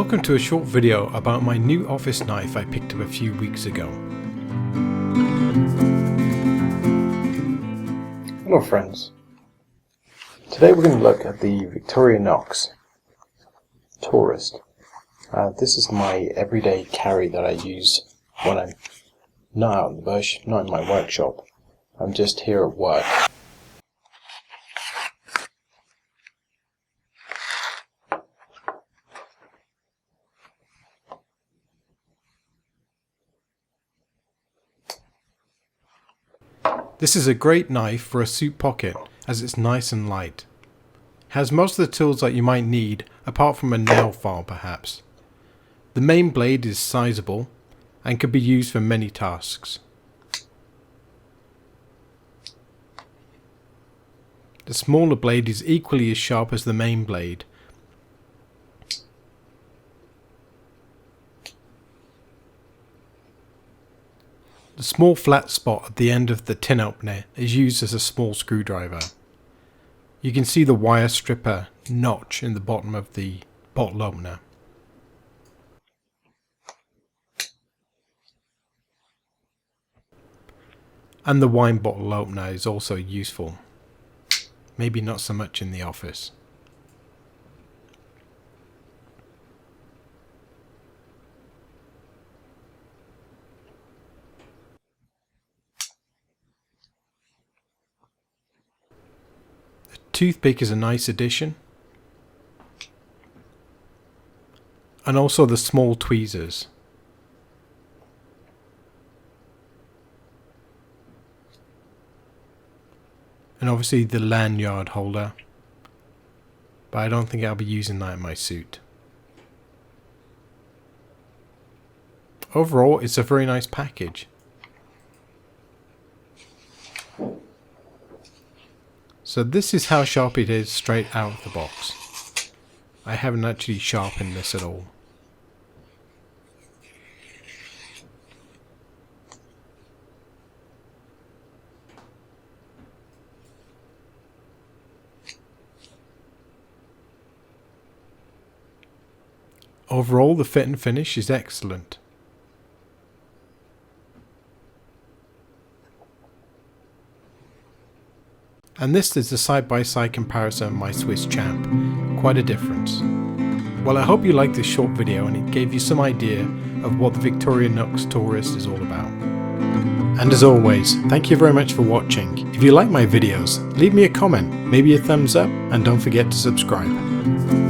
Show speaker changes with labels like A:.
A: Welcome to a short video about my new office knife I picked up a few weeks ago.
B: Hello friends, today we're going to look at the Victorinox Tourist. This is my everyday carry that I use when I'm not out in the bush, not in my workshop. I'm just here at work.
A: This is a great knife for a suit pocket as it's nice and light. It has most of the tools that you might need apart from a nail file perhaps. The main blade is sizable and can be used for many tasks. The smaller blade is equally as sharp as the main blade. The small flat spot at the end of the tin opener is used as a small screwdriver. You can see the wire stripper notch in the bottom of the bottle opener. And the wine bottle opener is also useful. Maybe not so much in the office. Toothpick is a nice addition, and also the small tweezers. And obviously the lanyard holder, but I don't think I'll be using that in my suit. Overall, it's a very nice package. So this is how sharp it is straight out of the box. I haven't actually sharpened this at all. Overall, the fit and finish is excellent. And this is the side-by-side comparison of my Swiss Champ. Quite a difference. Well, I hope you liked this short video and it gave you some idea of what the Victorinox Tourist is all about. And as always, thank you very much for watching. If you like my videos, leave me a comment, maybe a thumbs up, and don't forget to subscribe.